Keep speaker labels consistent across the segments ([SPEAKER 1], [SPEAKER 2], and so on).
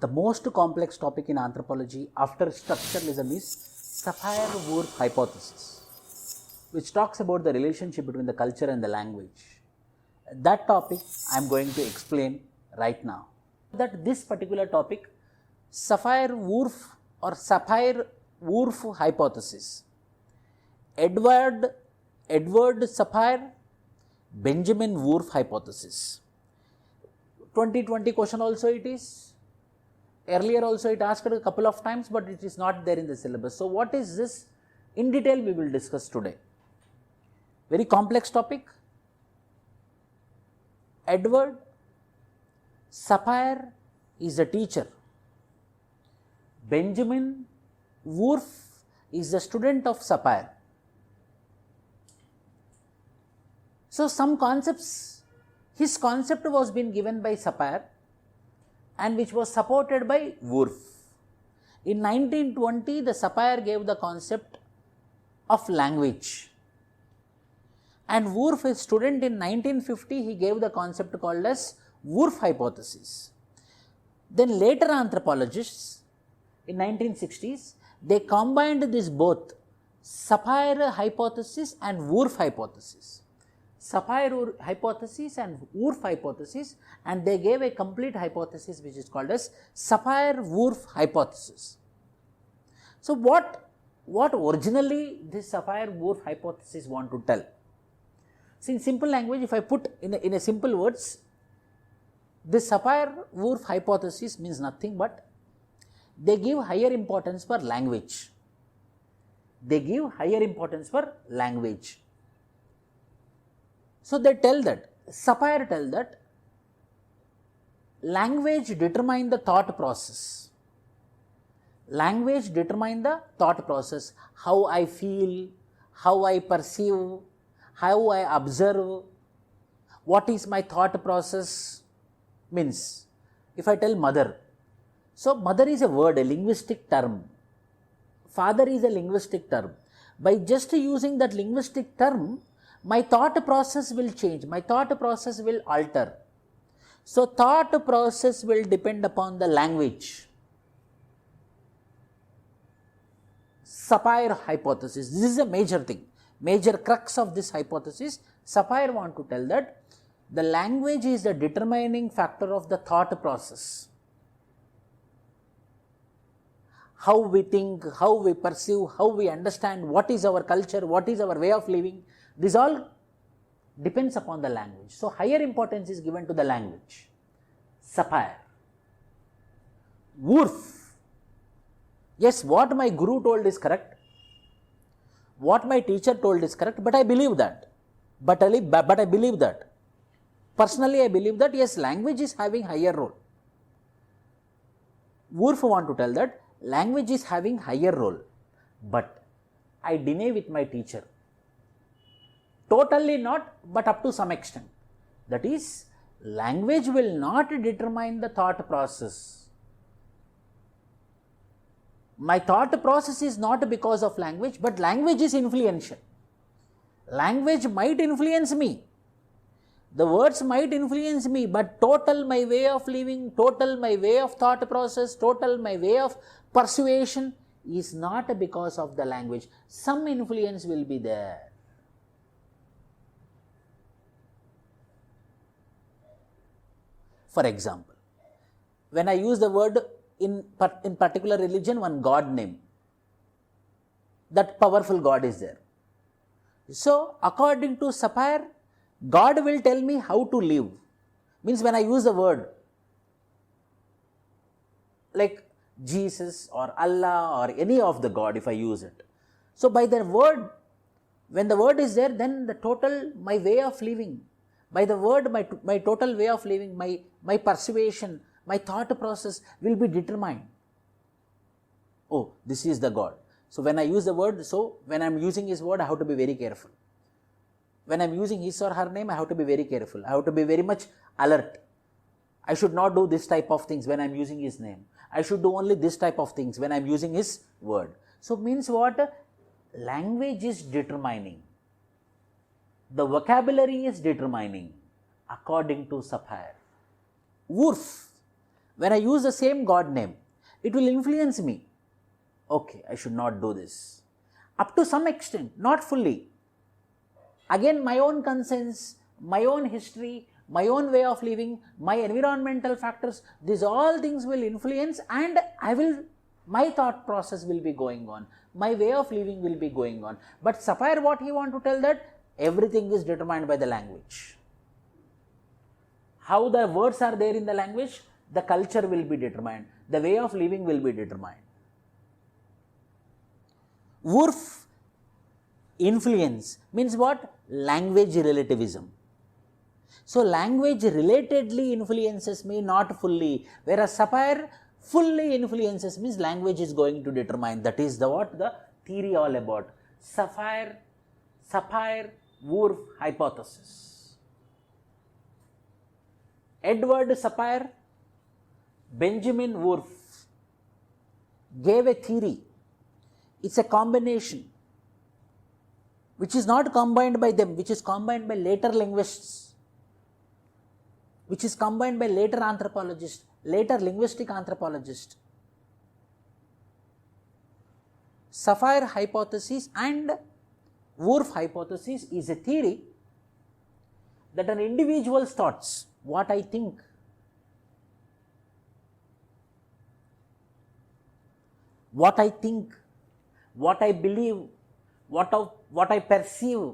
[SPEAKER 1] The most complex topic in anthropology after structuralism is SAPIR WHORF hypothesis, which talks about the relationship between the culture and the language. That topic I am going to explain right now. That this particular topic, SAPIR WHORF hypothesis, Edward SAPIR, Benjamin Whorf hypothesis. 2020 question also it is. Earlier also it asked a couple of times, but it is not there in the syllabus. So what is this? In detail we will discuss today. Very complex topic. Edward SAPIR is a teacher. Benjamin Whorf is a student of SAPIR. So some concepts, his concept was being given by SAPIR and which was supported by Whorf. In 1920, the SAPIR gave the concept of language, and Whorf, a student, in 1950, he gave the concept called as Whorf hypothesis. Then later anthropologists in 1960s, they combined this both SAPIR hypothesis and Whorf hypothesis. SAPIR hypothesis and Whorf hypothesis, and they gave a complete hypothesis which is called as SAPIR WHORF hypothesis. So what originally this SAPIR WHORF hypothesis want to tell? See, in simple language, if I put in a simple words, this SAPIR WHORF hypothesis means nothing but they give higher importance for language. They give higher importance for language. So they tell that, SAPIR tell that language determine the thought process. Language determine the thought process, how I feel, how I perceive, how I observe, what is my thought process. Means, if I tell mother, so mother is a word, a linguistic term. Father is a linguistic term. By just using that linguistic term, my thought process will change, my thought process will alter. So thought process will depend upon the language. SAPIR hypothesis, this is a major thing, major crux of this hypothesis. SAPIR want to tell that the language is the determining factor of the thought process. How we think, how we perceive, how we understand, what is our culture, what is our way of living, this all depends upon the language. So higher importance is given to the language. SAPIR. Whorf. Yes, what my guru told is correct. What my teacher told is correct, but I believe that. But I believe that. Personally, I believe that yes, language is having higher role. Whorf want to tell that language is having higher role, but I deny with my teacher. Totally not, but up to some extent. That is, language will not determine the thought process. My thought process is not because of language, but language is influential. Language might influence me. The words might influence me, but total my way of living, total my way of thought process, total my way of persuasion is not because of the language. Some influence will be there. For example, when I use the word in particular religion, one God name, that powerful God is there. So according to SAPIR, God will tell me how to live. Means when I use the word like Jesus or Allah or any of the God, if I use it. So by the word, when the word is there, then the total my way of living, by the word my total way of living, my persuasion, my thought process will be determined. Oh, this is the God. So when I use the word, so when I am using his word, I have to be very careful. When I am using his or her name, I have to be very careful. I have to be very much alert. I should not do this type of things when I am using his name. I should do only this type of things when I am using his word. So means what? Language is determining. The vocabulary is determining according to SAPIR. Whorf. When I use the same God name, it will influence me. Okay, I should not do this. Up to some extent, not fully. Again, my own concerns, my own history, my own way of living, my environmental factors, these all things will influence, and my thought process will be going on. My way of living will be going on. But SAPIR, what he want to tell that everything is determined by the language. How the words are there in the language, the culture will be determined. The way of living will be determined. Whorf influence means what? Language relativism. So language relatedly influences me, not fully. Whereas SAPIR fully influences means language is going to determine. That is the theory all about. SAPIR Whorf hypothesis. Edward SAPIR, Benjamin Whorf gave a theory. It's a combination which is not combined by them, which is combined by later linguists, which is combined by later anthropologists, later linguistic anthropologists. SAPIR hypothesis and Whorf hypothesis is a theory that an individual's thoughts, what I think, what I believe, what I perceive,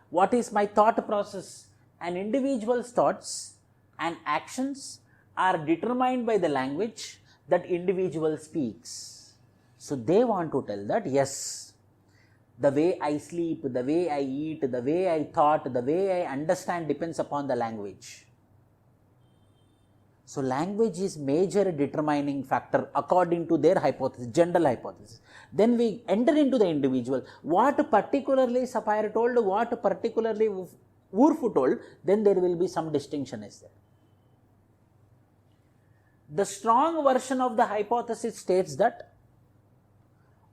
[SPEAKER 1] what is my thought process, an individual's thoughts and actions are determined by the language that individual speaks. So they want to tell that yes, the way I sleep, the way I eat, the way I thought, the way I understand depends upon the language. So language is major determining factor according to their hypothesis, general hypothesis. Then we enter into the individual. What particularly SAPIR told, what particularly Whorf told, then there will be some distinction is there. The strong version of the hypothesis states that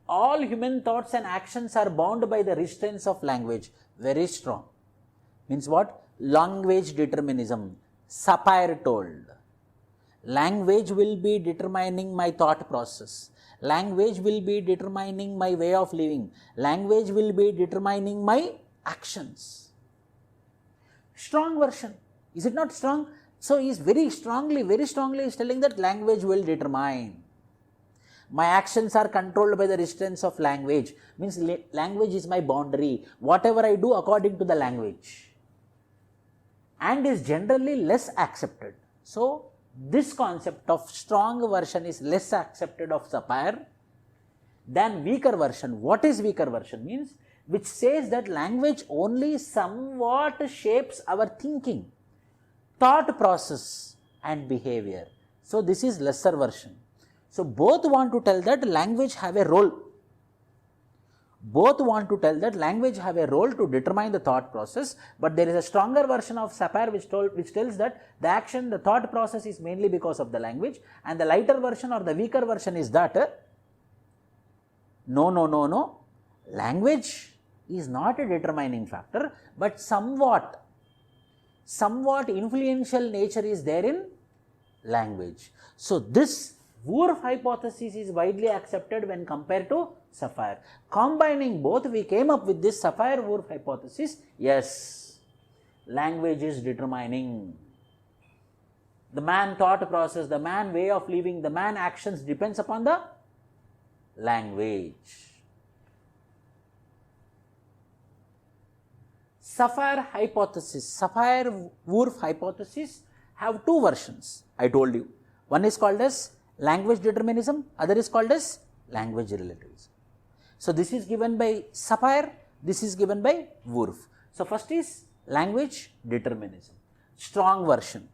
[SPEAKER 1] all human thoughts and actions are bound by the restraints of language. Very strong. Means what? Language determinism. SAPIR told. Language will be determining my thought process. Language will be determining my way of living. Language will be determining my actions. Strong version. Is it not strong? So he is very strongly is telling that language will determine. My actions are controlled by the restraints of language. Means language is my boundary. Whatever I do according to the language. And is generally less accepted. So this concept of strong version is less accepted of SAPIR than weaker version. What is weaker version? Means which says that language only somewhat shapes our thinking, thought process and behavior. So this is lesser version. So both want to tell that language have a role. Both want to tell that language have a role to determine the thought process, but there is a stronger version of SAPIR which tells that the thought process is mainly because of the language, and the lighter version or the weaker version is that no, language is not a determining factor, but somewhat influential nature is there in language. So this Whorf hypothesis is widely accepted when compared to SAPIR. Combining both, we came up with this SAPIR Whorf hypothesis. Yes, language is determining. The man thought process, the man way of living, the man actions depends upon the language. SAPIR hypothesis, SAPIR Whorf hypothesis have two versions, I told you. One is called as language determinism, other is called as language relativism. So this is given by SAPIR, this is given by Whorf. So first is language determinism, strong version,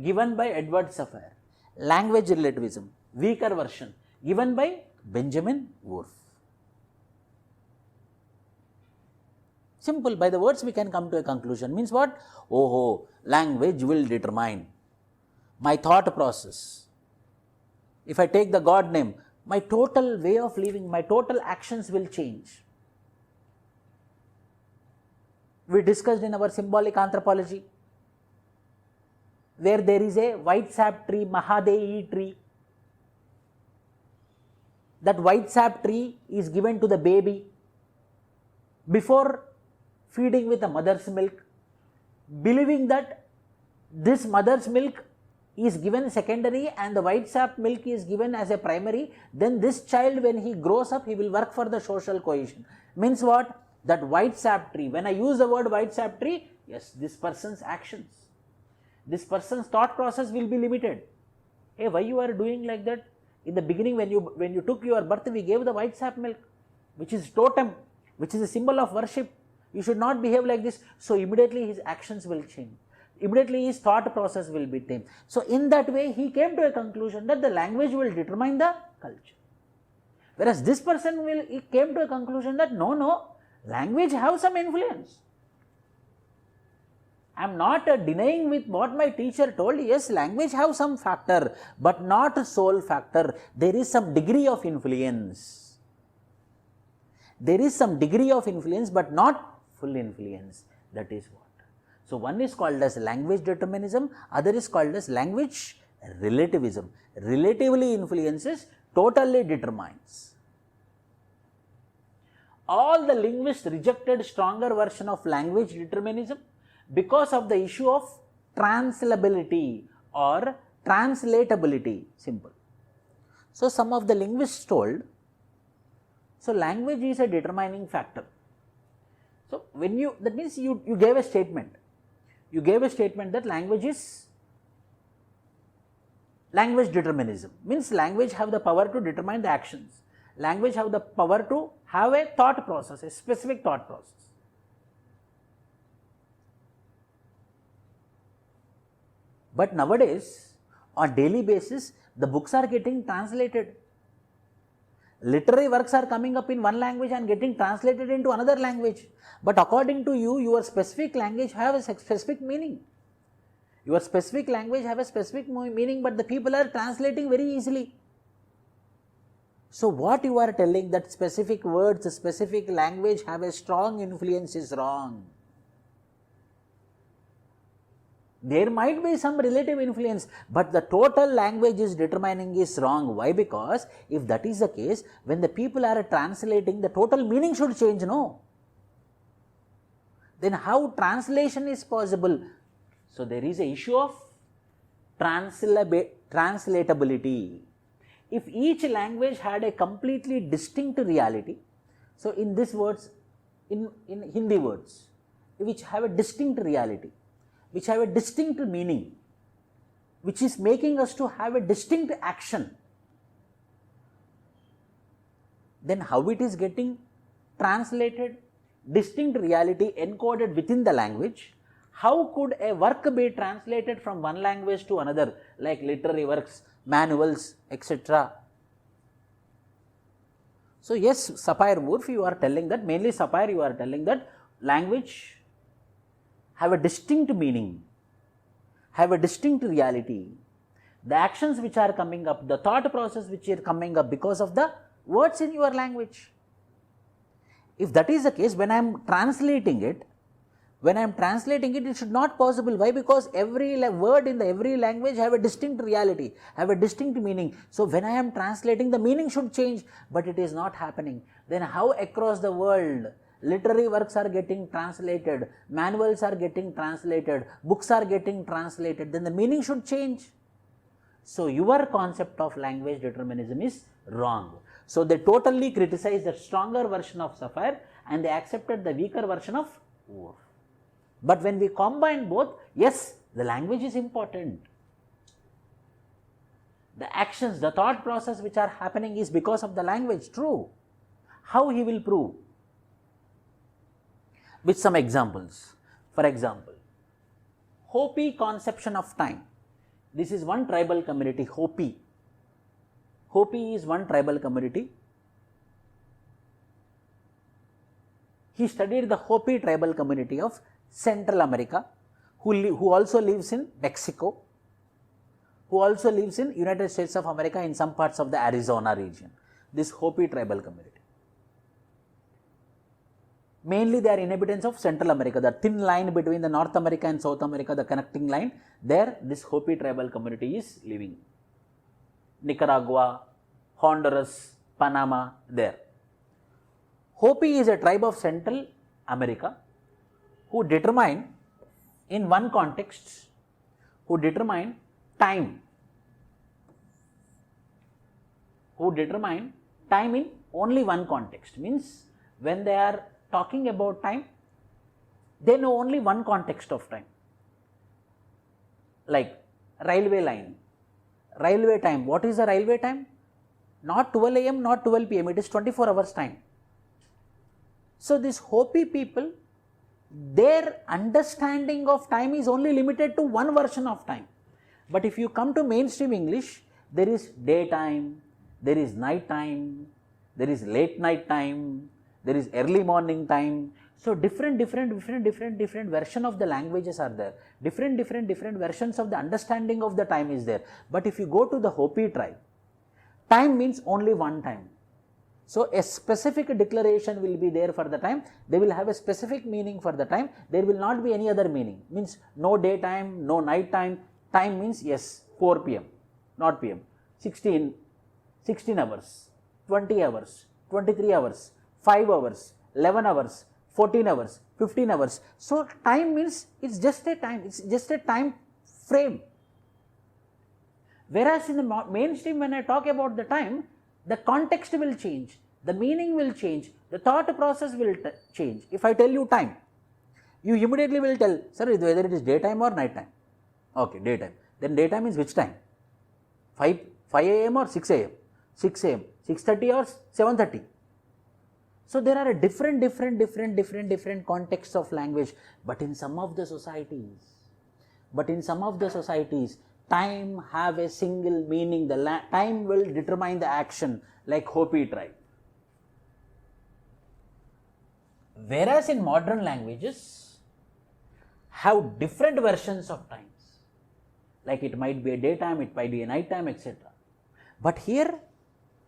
[SPEAKER 1] given by Edward SAPIR. Language relativism, weaker version, given by Benjamin Whorf. Simple, by the words we can come to a conclusion. Means what? Language will determine my thought process. If I take the God name, my total way of living, my total actions will change. We discussed in our symbolic anthropology. where there is a white sap tree, Mahadeyi tree. That white sap tree is given to the baby before feeding with the mother's milk, believing that this mother's milk is given secondary and the white sap milk is given as a primary, then this child, when he grows up, he will work for the social cohesion. Means what? That white sap tree. When I use the word white sap tree, yes, this person's actions, this person's thought process will be limited. Hey, why you are doing like that? In the beginning, when you took your birth, we gave the white sap milk, which is totem, which is a symbol of worship. You should not behave like this. So immediately his actions will change. Immediately his thought process will be tamed. So in that way, he came to a conclusion that the language will determine the culture. Whereas this person he came to a conclusion that no, language have some influence. I am not denying with what my teacher told. Yes, language have some factor, but not sole factor. There is some degree of influence. There is some degree of influence, but not full influence. That is what. So one is called as language determinism, other is called as language relativism. Relatively influences, totally determines. All the linguists rejected stronger version of language determinism because of the issue of translability or translatability. Simple. So some of the linguists told, so language is a determining factor. So when that means you gave a statement. You gave a statement that language is language determinism. Means language have the power to determine the actions. Language have the power to have a thought process, a specific thought process. But nowadays, on daily basis, the books are getting translated. Literary works are coming up in one language and getting translated into another language. But according to you, your specific language have a specific meaning. Your specific language have a specific meaning, but the people are translating very easily. So what you are telling that specific words, specific language have a strong influence is wrong. There might be some relative influence, but the total language is determining is wrong. Why? Because if that is the case, when the people are translating, the total meaning should change, no? Then how translation is possible? So there is a issue of translatability. If each language had a completely distinct reality, so in these words, in Hindi words, which have a distinct reality, which have a distinct meaning, which is making us to have a distinct action, then how it is getting translated, distinct reality encoded within the language, how could a work be translated from one language to another, like literary works, manuals, etc. So yes, SAPIR WHORF, you are telling that, mainly SAPIR, you are telling that language have a distinct meaning, have a distinct reality. The actions which are coming up, the thought process which is coming up because of the words in your language. If that is the case, when I am translating it, it should not possible. Why? Because every word in every language have a distinct reality, have a distinct meaning. So when I am translating, the meaning should change, but it is not happening. Then how across the world literary works are getting translated, manuals are getting translated, books are getting translated, then the meaning should change. So your concept of language determinism is wrong. So they totally criticized the stronger version of SAPIR and they accepted the weaker version of WHORF. But when we combine both, yes, the language is important. The actions, the thought process which are happening is because of the language, true. How he will prove? With some examples. For example, Hopi conception of time. This is one tribal community, Hopi. Hopi is one tribal community. He studied the Hopi tribal community of Central America, who also lives in Mexico, who also lives in United States of America in some parts of the Arizona region. This Hopi tribal community. Mainly they are inhabitants of Central America, the thin line between the North America and South America, the connecting line, there this Hopi tribal community is living. Nicaragua, Honduras, Panama, there. Hopi is a tribe of Central America who determine in one context, who determine time, in only one context. Means when they are talking about time, they know only one context of time. Like railway line, railway time. What is the railway time? Not 12 AM, not 12 PM, it is 24 hours time. So this Hopi people, their understanding of time is only limited to one version of time. But if you come to mainstream English, there is daytime, there is night time, there is late night time, there is early morning time. So different version of the languages are there. Different versions of the understanding of the time is there. But if you go to the Hopi tribe, time means only one time. So a specific declaration will be there for the time. They will have a specific meaning for the time. There will not be any other meaning. Means no daytime, no night time. Time means yes, 4 PM, not PM. 16 hours, 20 hours, 23 hours, 5 hours, 11 hours, 14 hours, 15 hours. So time means it's just a time. It's just a time frame. Whereas in the mainstream, when I talk about the time, the context will change, the meaning will change, the thought process will change. If I tell you time, you immediately will tell, sir, whether it is daytime or night time. Okay, daytime. Then daytime is which time? 5 AM or 6 AM? 6 AM, 6:30 or 7:30. So there are a different contexts of language. But in some of the societies, time have a single meaning. The time will determine the action, like Hopi tribe. Whereas in modern languages have different versions of times, like it might be a daytime, it might be a night time, etc. But here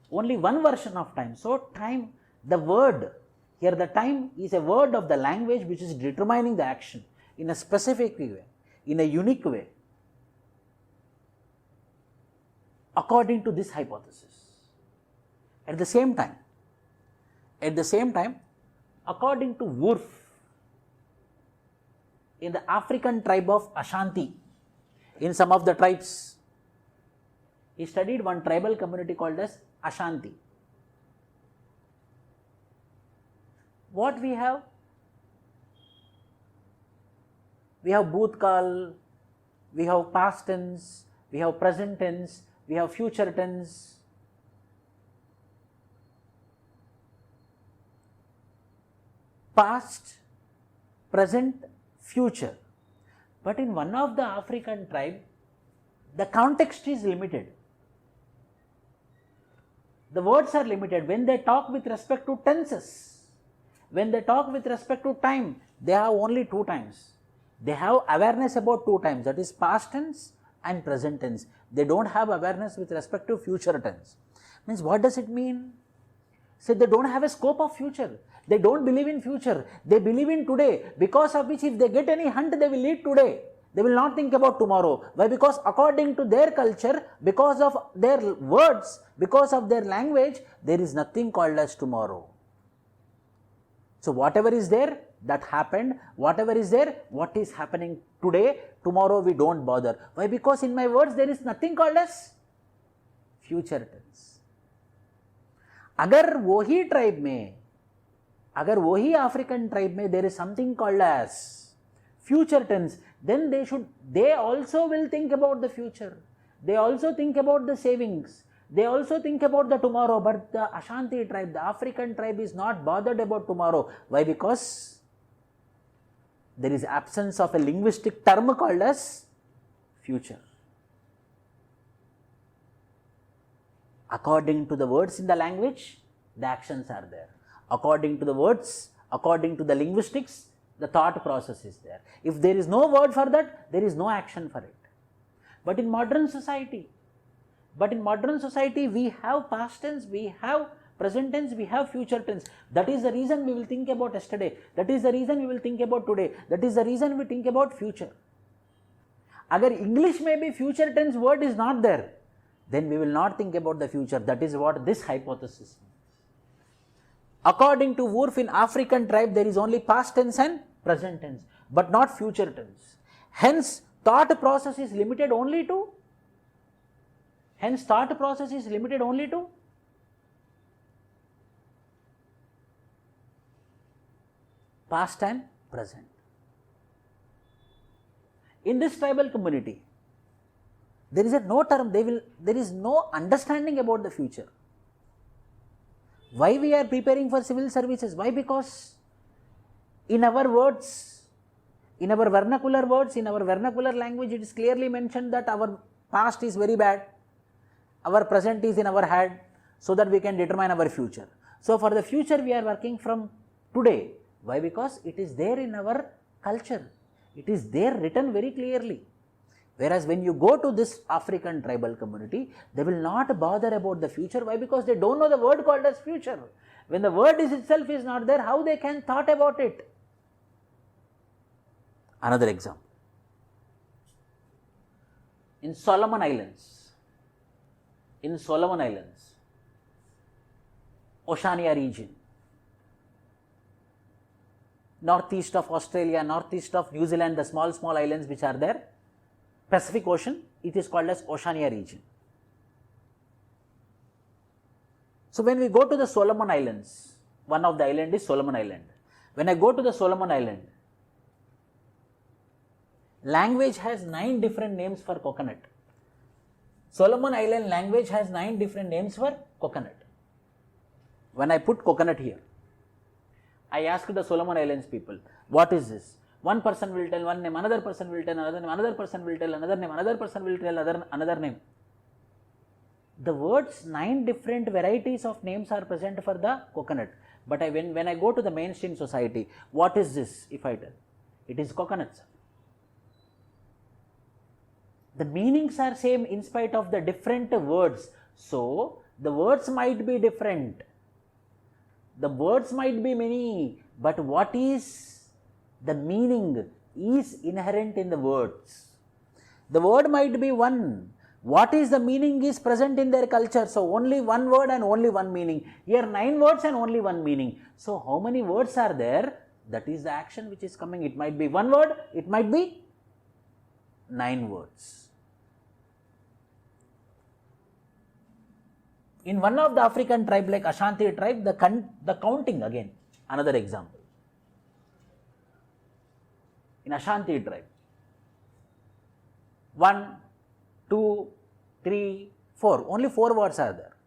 [SPEAKER 1] only one version of time. So time, the word here, the time is a word of the language which is determining the action in a specific way, in a unique way, according to this hypothesis. At the same time, according to Whorf, in the African tribe of Ashanti, in some of the tribes, he studied one tribal community called as Ashanti. What we have? We have Bhutkal, we have past tense, we have present tense, we have future tense. Past, present, future. But in one of the African tribe, the context is limited. The words are limited. When they talk with respect to tenses, when they talk with respect to time, they have only two times. They have awareness about two times, that is past tense and present tense. They don't have awareness with respect to future tense. Means what does it mean? So they don't have a scope of future. They don't believe in future. They believe in today, because of which if they get any hunt, they will eat today. They will not think about tomorrow. Why? Because according to their culture, because of their words, because of their language, there is nothing called as tomorrow. So whatever is there, that happened. Whatever is there, what is happening today, tomorrow we don't bother. Why? Because in my words there is nothing called as future tense. अगर वही tribe में, अगर वही African tribe में there is something called as future tense, then they also will think about the future. They also think about the savings. They also think about the tomorrow. But the Ashanti tribe, the African tribe, is not bothered about tomorrow. Why? Because there is absence of a linguistic term called as future. According to the words in the language, the actions are there. According to the words, according to the linguistics, the thought process is there. If there is no word for that, there is no action for it. But in modern society, we have past tense, we have present tense, we have future tense. That is the reason we will think about yesterday. That is the reason we will think about today. That is the reason we think about future. Agar English may be future tense word is not there, then we will not think about the future. That is what this hypothesis means. According to Whorf, in African tribe there is only past tense and present tense, but not future tense. Hence, thought process is limited only to past and present. In this tribal community, there is no term, there is no understanding about the future. Why we are preparing for civil services? Why? Because in our words, in our vernacular words, in our vernacular language, it is clearly mentioned that our past is very bad, our present is in our head, so that we can determine our future. So for the future we are working from today. Why? Because it is there in our culture. It is there written very clearly. Whereas when you go to this African tribal community, they will not bother about the future. Why? Because they don't know the word called as future. When the word itself is not there, how they can thought about it? Another example. In Solomon Islands, Oceania region, northeast of Australia, northeast of New Zealand, the small islands which are there, Pacific Ocean, it is called as Oceania region. So when we go to the Solomon Islands, one of the island is Solomon Island. When I go to the Solomon Island, language has 9 different names for coconut. Solomon Island language has 9 different names for coconut. When I put coconut here, I asked the Solomon Islands people, what is this? One person will tell one name, another person will tell another name, another person will tell another name, another person will tell another name. The words 9 different varieties of names are present for the coconut. But when I go to the mainstream society, what is this? If I tell, it is coconuts. The meanings are same in spite of the different words. So the words might be different. The words might be many, but what is the meaning is inherent in the words. The word might be one. What is the meaning is present in their culture. So only one word and only one meaning. Here 9 words and only one meaning. So how many words are there? That is the action which is coming. It might be one word, it might be 9 words. In one of the African tribe like Ashanti tribe, the counting again, another example. In Ashanti tribe, 1, 2, 3, 4, only 4 words are there.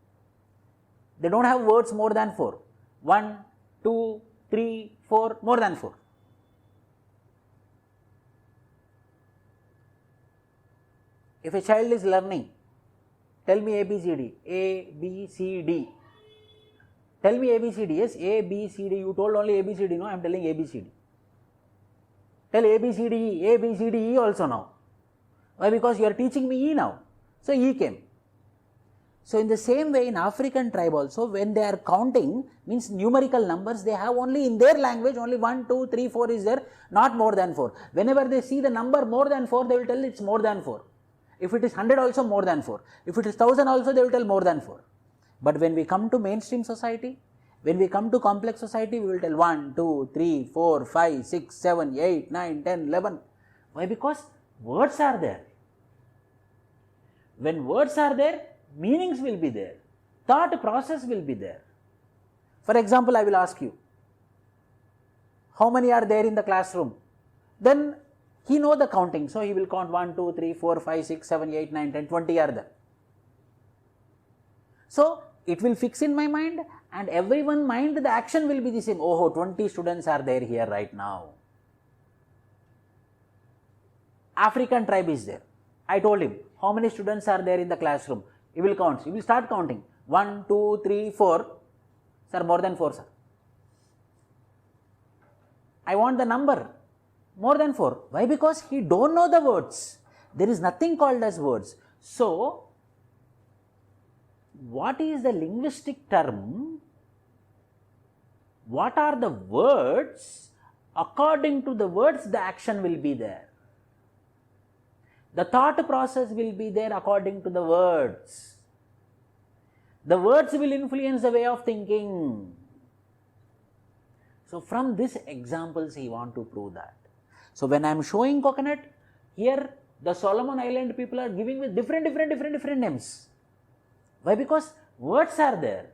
[SPEAKER 1] They don't have words more than 4. 1, 2, 3, 4, more than 4. If a child is learning, tell me ABCD, A, B, C, D. Tell me ABCD, yes, A, B, C, D. You told only ABCD, no, I am telling ABCD. Tell ABCD, E also now. Why? Because you are teaching me E now. So E came. So in the same way in African tribe also, when they are counting, means numerical numbers, they have only in their language only 1, 2, 3, 4 is there, not more than 4. Whenever they see the number more than 4, they will tell it's more than 4. If it is 100 also more than 4. If it is 1000 also, they will tell more than 4. But when we come to mainstream society, when we come to complex society, we will tell 1, 2, 3, 4, 5, 6, 7, 8, 9, 10, 11. Why? Because words are there. When words are there, meanings will be there. Thought process will be there. For example, I will ask you, how many are there in the classroom? Then he knows the counting. So he will count 1, 2, 3, 4, 5, 6, 7, 8, 9, 10, 20 are there. So it will fix in my mind, and everyone mind the action will be the same. Oh, 20 students are there here right now. African tribe is there. I told him, how many students are there in the classroom? He will count. He will start counting. 1, 2, 3, 4. Sir, more than 4, sir. I want the number. More than 4. Why? Because he don't know the words. There is nothing called as words. So, what is the linguistic term what are the words, according to the words the action will be there. The thought process will be there according to the words. The words will influence the way of thinking. So from these examples he want to prove that. So when I am showing coconut, here the Solomon Island people are giving with different names. Why? Because words are there.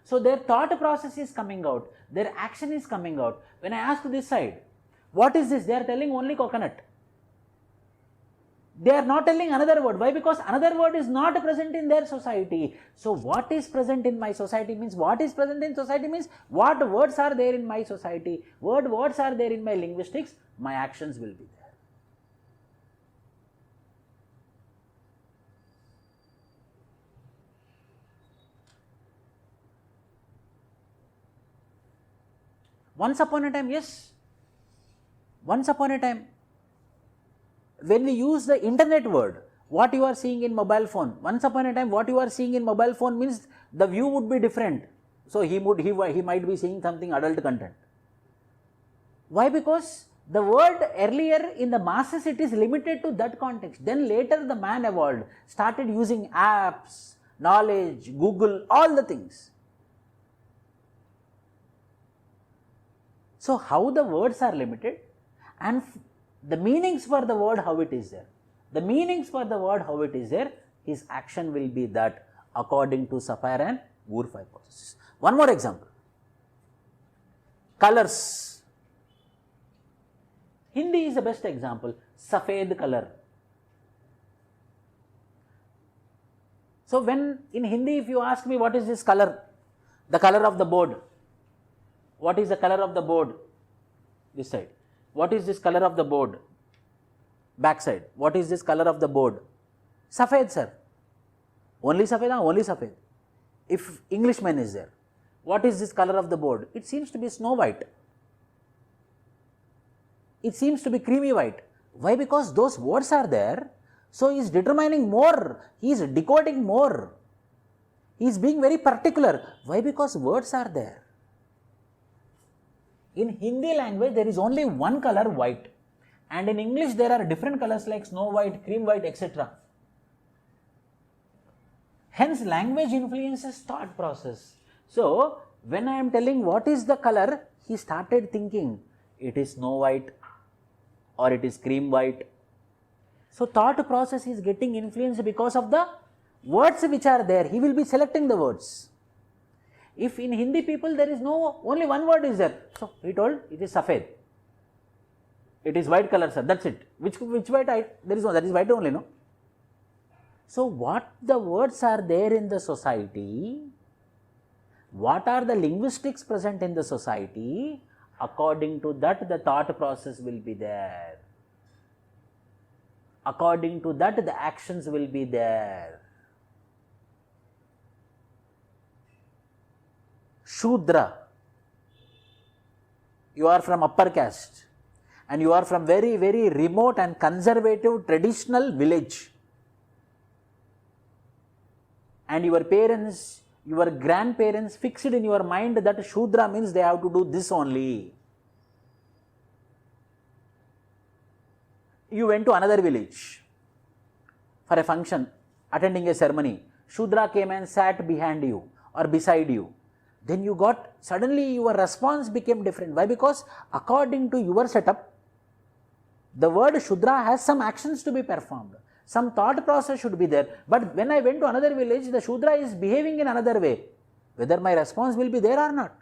[SPEAKER 1] So their thought process is coming out, their action is coming out. When I ask this side, what is this? They are telling only coconut. They are not telling another word. Why? Because another word is not present in their society. So what is present in my society means, what is present in society means, what words are there in my society, words are there in my linguistics, my actions will be there. Once upon a time, yes, once upon a time, when we use the internet word, what you are seeing in mobile phone, once upon a time what you are seeing in mobile phone means the view would be different. So he might be seeing something adult content. Why? Because the word earlier in the masses it is limited to that context. Then later the man evolved, started using apps, knowledge, Google, all the things. So how the words are limited and the meanings for the word how it is there. The meanings for the word how it is there, his action will be that according to SAPIR and WHORF hypothesis. One more example. Colors. Hindi is the best example. Safed color. So when in Hindi if you ask me what is this color, the color of the board. What is the color of the board? This side. What is this color of the board? Back side. What is this color of the board? Safed, sir. Only Safed? Only Safed. If Englishman is there. What is this color of the board? It seems to be snow white. It seems to be creamy white. Why? Because those words are there. So he is determining more. He is decoding more. He is being very particular. Why? Because words are there. In Hindi language, there is only one color, white. And in English, there are different colors like snow white, cream white, etc. Hence, language influences thought process. So, when I am telling what is the color, he started thinking, it is snow white or it is cream white. So, thought process is getting influenced because of the words which are there. He will be selecting the words. If in Hindi people there is only one word is there. So, he told it is Safed. It is white color, sir. That's it. Which white? There is no, that is white only, no? So, what the words are there in the society, what are the linguistics present in the society, according to that the thought process will be there. According to that the actions will be there. Shudra, you are from upper caste and you are from very remote and conservative traditional village, and your parents, your grandparents fixed in your mind that Shudra means they have to do this only. You went to another village for a function, attending a ceremony. Shudra came and sat behind you or beside you. Then you got, suddenly your response became different. Why? Because according to your setup, the word Shudra has some actions to be performed. Some thought process should be there. But when I went to another village, the Shudra is behaving in another way. Whether my response will be there or not.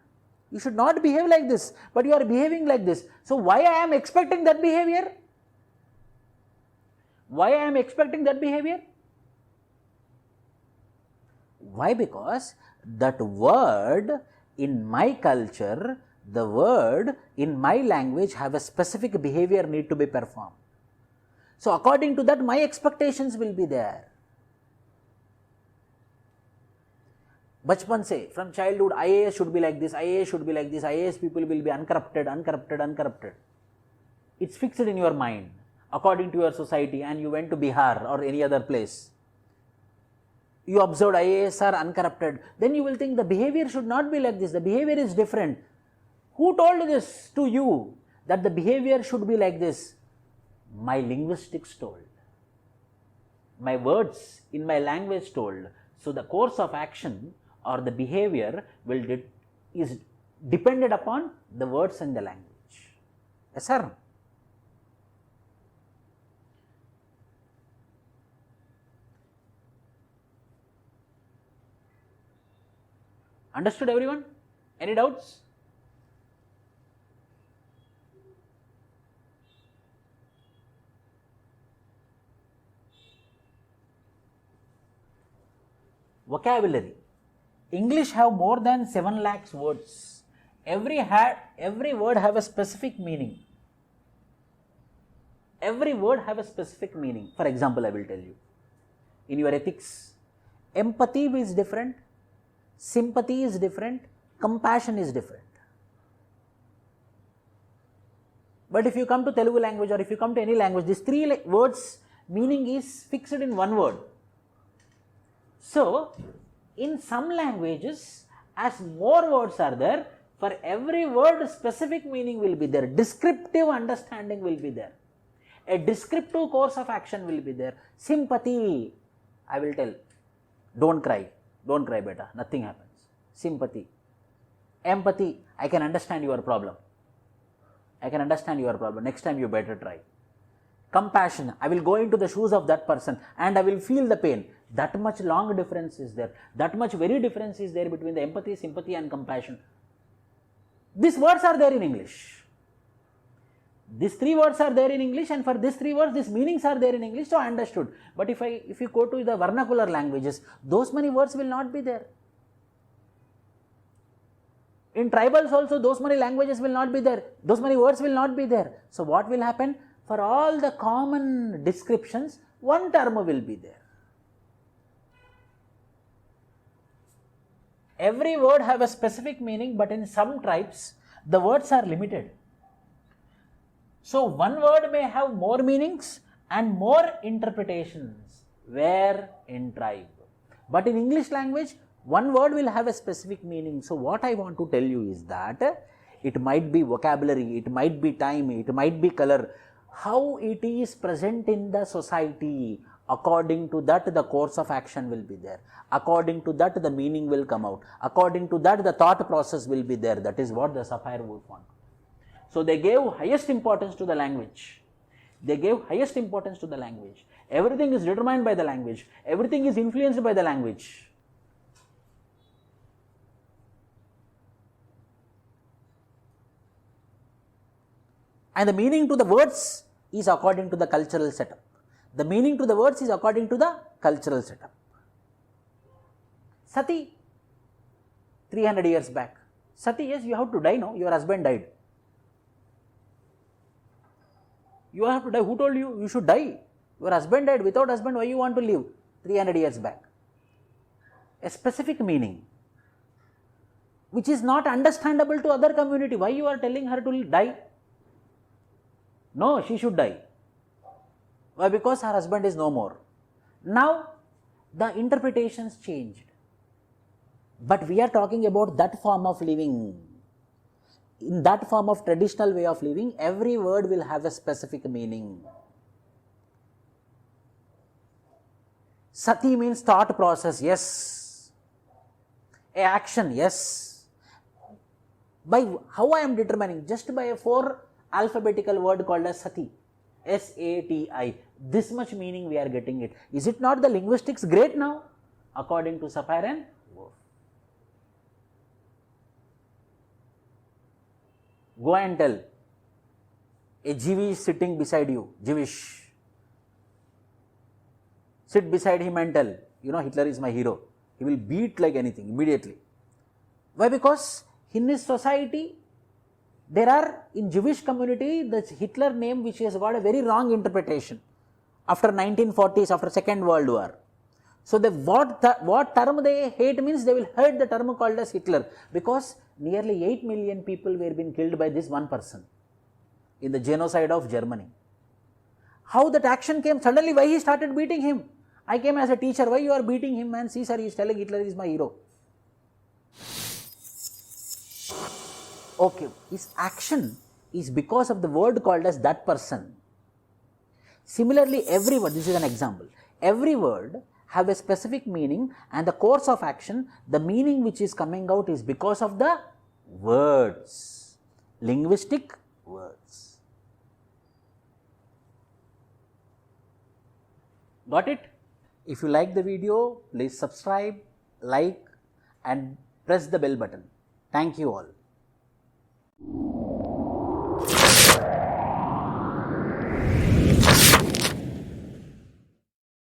[SPEAKER 1] You should not behave like this, but you are behaving like this. So why I am expecting that behavior? Why I am expecting that behavior? Why? Because that word in my culture, the word in my language have a specific behavior need to be performed. So according to that my expectations will be there. Bachpan se, from childhood, IAS should be like this, IAS should be like this, IAS people will be uncorrupted. It's fixed in your mind according to your society, and you went to Bihar or any other place. You observed IAS are uncorrupted, then you will think the behavior should not be like this, the behavior is different. Who told this to you that the behavior should be like this? My linguistics told. My words in my language told. So the course of action or the behavior is dependent upon the words and the language. Yes, sir. Understood, everyone? Any doubts? Vocabulary. English have more than 7 lakhs words. Every word have a specific meaning. Every word have a specific meaning. For example, I will tell you. In your ethics, empathy is different, sympathy is different, compassion is different. But if you come to Telugu language or if you come to any language, these 3 words meaning is fixed in one word. So, in some languages, as more words are there, for every word specific meaning will be there, descriptive understanding will be there, a descriptive course of action will be there. Sympathy, I will tell, don't cry beta, nothing happens. Sympathy. Empathy, I can understand your problem. Next time you better try. Compassion, I will go into the shoes of that person and I will feel the pain. That much long difference is there. That much very difference is there between the empathy, sympathy and compassion. These words are there in English. These 3 words are there in English, and for these 3 words, these meanings are there in English, so understood. But if you go to the vernacular languages, those many words will not be there. In tribals also, those many languages will not be there. Those many words will not be there. So what will happen? For all the common descriptions, one term will be there. Every word have a specific meaning, but in some tribes, the words are limited. So one word may have more meanings and more interpretations, where in tribe. But in English language, one word will have a specific meaning. So what I want to tell you is that it might be vocabulary, it might be time, it might be color. How it is present in the society, according to that the course of action will be there. According to that the meaning will come out. According to that the thought process will be there. That is what the SAPIR WHORF want. So they gave highest importance to the language. Everything is determined by the language. Everything is influenced by the language. And the meaning to the words is according to the cultural setup. The meaning to the words is according to the cultural setup. Sati, 300 years back. Sati, yes, you have to die, no? Your husband died. You have to die. Who told you? You should die. Your husband died. Without husband, why you want to live? 300 years back. A specific meaning, which is not understandable to other community. Why you are telling her to die? No, she should die. Why? Because her husband is no more. Now, the interpretations changed. But we are talking about that form of living. In that form of traditional way of living, every word will have a specific meaning. Sati means thought process, yes. A action, yes. By how I am determining? Just by a 4 alphabetical word called as Sati. S-A-T-I. This much meaning we are getting it. Is it not the linguistics great now? According to SAPIR and WHORF. Go and tell a Jewish sitting beside you, Jewish. Sit beside him and tell, you know, Hitler is my hero. He will beat like anything immediately. Why? Because in his society, there are, in Jewish community, the Hitler name which has got a very wrong interpretation after 1940s, after Second World War. So what term they hate means they will hate the term called as Hitler, because nearly 8 million people were being killed by this one person in the genocide of Germany. How that action came suddenly? Why he started beating him? I came as a teacher. Why you are beating him? Man, see sir, he is telling Hitler is my hero. Okay, his action is because of the word called as that person. Similarly, every word, this is an example, every word have a specific meaning, and the course of action, the meaning which is coming out is because of the words, linguistic words. Got it? If you like the video, please subscribe, like and press the bell button. Thank you all.